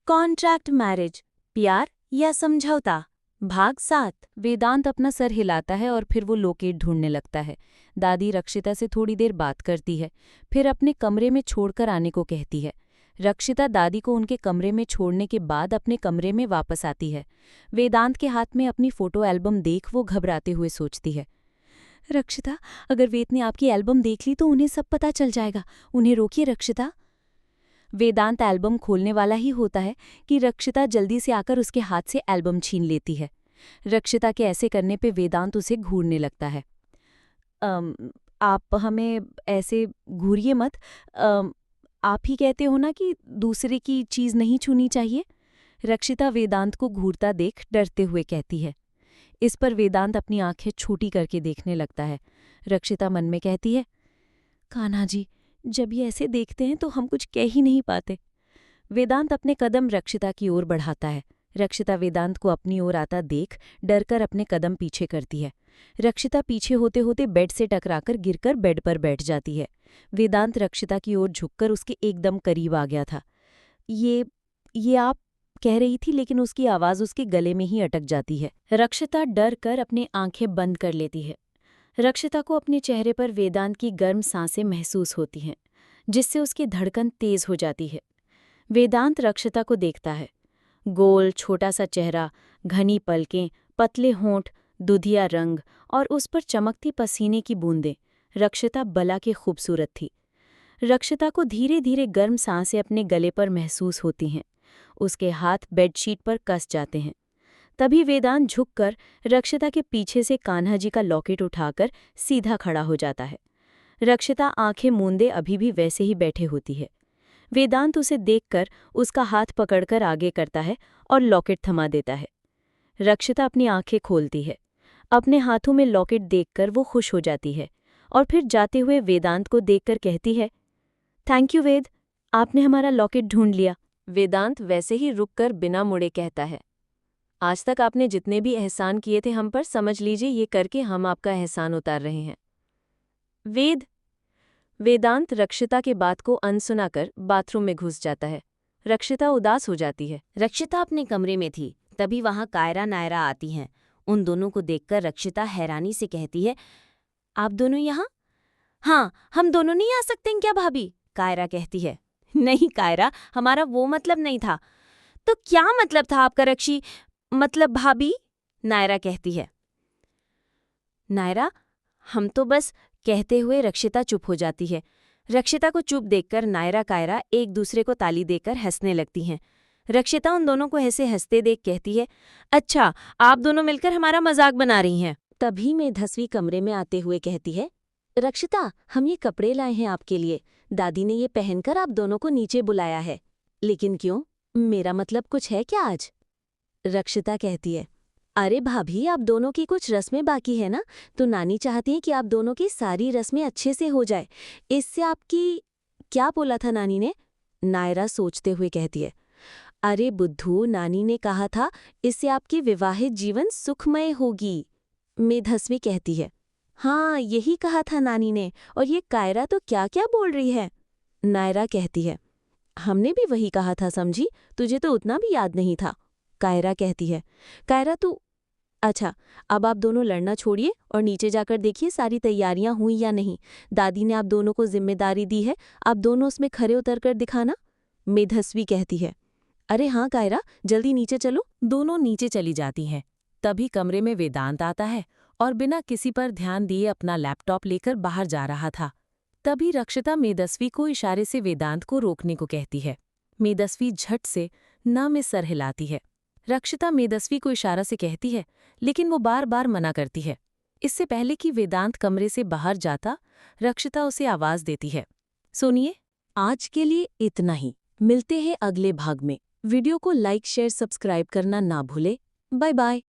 Contract marriage, प्यार या समझौता, भाग 7। वेदांत अपना सर हिलाता है और फिर वो लोकेट ढूंढने लगता है। दादी रक्षिता से थोड़ी देर बात करती है, फिर अपने कमरे में छोड़कर आने को कहती है। रक्षिता दादी को उनके कमरे में छोड़ने के बाद अपने कमरे में वापस आती है। वेदांत के हाथ में अपनी फोटो एल्बम देख वो घबराते हुए सोचती है, रक्षिता, अगर वेद ने आपकी एल्बम देख ली तो उन्हें सब पता चल जाएगा। उन्हें रोकिए रक्षिता। वेदांत एल्बम खोलने वाला ही होता है कि रक्षिता जल्दी से आकर उसके हाथ से एल्बम छीन लेती है। रक्षिता के ऐसे करने पे वेदांत उसे घूरने लगता है। आप हमें ऐसे घूरिए मत। आप ही कहते हो ना कि दूसरे की चीज़ नहीं छूनी चाहिए। रक्षिता वेदांत को घूरता देख डरते हुए कहती है। इस पर वेदांत अपनी आंखें छोटी करके देखने लगता है। रक्षिता मन में कहती है, कान्हा जी, जब ये ऐसे देखते हैं तो हम कुछ कह ही नहीं पाते। वेदांत अपने कदम रक्षिता की ओर बढ़ाता है। रक्षिता वेदांत को अपनी ओर आता देख डरकर अपने कदम पीछे करती है। रक्षिता पीछे होते होते बेड से टकराकर गिरकर बेड पर बैठ जाती है। वेदांत रक्षिता की ओर झुककर उसके एकदम करीब आ गया था। ये आप कह रही थी, लेकिन उसकी आवाज़ उसके गले में ही अटक जाती है। रक्षिता डर कर अपनी आंखें बंद कर लेती है। रक्षिता को अपने चेहरे पर वेदांत की गर्म सांसें महसूस होती हैं, जिससे उसकी धड़कन तेज हो जाती है। वेदांत रक्षिता को देखता है। गोल छोटा सा चेहरा, घनी पलकें, पतले होंठ, दुधिया रंग और उस पर चमकती पसीने की बूंदें। रक्षिता बला के खूबसूरत थी। रक्षिता को धीरे धीरे गर्म सांसें अपने गले पर महसूस होती हैं। उसके हाथ बेडशीट पर कस जाते हैं। तभी वेदांत झुककर रक्षिता के पीछे से कान्हा जी का लॉकेट उठाकर सीधा खड़ा हो जाता है। रक्षिता आंखें मूंदे अभी भी वैसे ही बैठे होती है। वेदांत उसे देखकर उसका हाथ पकड़कर आगे करता है और लॉकेट थमा देता है। रक्षिता अपनी आंखें खोलती है। अपने हाथों में लॉकेट देखकर वो खुश हो जाती है और फिर जाते हुए वेदांत को देखकर कहती है, थैंक यू वेद, आपने हमारा लॉकेट ढूंढ लिया। वेदांत वैसे ही रुककर बिना मुड़े कहता है, आज तक आपने जितने भी एहसान किए थे हम पर, समझ लीजिए ये करके हम आपका एहसान उतार रहे हैं। वेदांत रक्षिता के बात को अनसुना कर बाथरूम में घुस जाता है। रक्षिता उदास हो जाती है। रक्षिता अपने कमरे में थी, तभी वहां कायरा नायरा आती हैं। उन दोनों को देखकर रक्षिता हैरानी से कहती है, आप दोनों यहाँ? हाँ, हम दोनों नहीं आ सकते क्या भाभी? कायरा कहती है। नहीं कायरा, हमारा वो मतलब नहीं था। तो क्या मतलब था आपका रक्षी, मतलब भाभी? नायरा कहती है। नायरा, हम तो बस, कहते हुए रक्षिता चुप हो जाती है। रक्षिता को चुप देखकर नायरा कायरा एक दूसरे को ताली देकर हंसने लगती हैं। रक्षिता उन दोनों को ऐसे हंसते देख कहती है, अच्छा, आप दोनों मिलकर हमारा मजाक बना रही हैं। तभी मेधस्वी कमरे में आते हुए कहती है, रक्षिता, हम ये कपड़े लाए हैं आपके लिए। दादी ने ये पहनकर आप दोनों को नीचे बुलाया है। लेकिन क्यों? मेरा मतलब कुछ है क्या आज? रक्षिता कहती है, अरे भाभी, आप दोनों की कुछ रस्में बाकी है ना, तो नानी चाहती है कि आप दोनों की सारी रस्में अच्छे से हो जाए। इससे आपकी, क्या बोला था नानी ने? नायरा सोचते हुए कहती है, अरे बुद्धू, नानी ने कहा था इससे आपकी विवाहित जीवन सुखमय होगी। मेधस्वी कहती है, हाँ यही कहा था नानी ने, और ये कायरा तो क्या क्या बोल रही है। नायरा कहती है, हमने भी वही कहा था समझी, तुझे तो उतना भी याद नहीं था। कायरा कहती है, कायरा तू, अच्छा, अब आप दोनों लड़ना छोड़िए और नीचे जाकर देखिए सारी तैयारियां हुई या नहीं। दादी ने आप दोनों को जिम्मेदारी दी है, आप दोनों उसमें खरे उतर कर दिखाना। मेधस्वी कहती है, अरे हाँ कायरा, जल्दी नीचे चलो। दोनों नीचे चली जाती हैं। तभी कमरे में वेदांत आता है और बिना किसी पर ध्यान दिए अपना लैपटॉप लेकर बाहर जा रहा था। तभी रक्षिता मेधस्वी को इशारे से वेदांत को रोकने को कहती है। मेधस्वी झट से न में सर हिलाती है। रक्षिता मेधस्वी को इशारा से कहती है, लेकिन वो बार बार मना करती है। इससे पहले कि वेदांत कमरे से बाहर जाता, रक्षिता उसे आवाज देती है, सुनिए। आज के लिए इतना ही, मिलते हैं अगले भाग में। वीडियो को लाइक शेयर सब्सक्राइब करना ना भूले। Bye bye.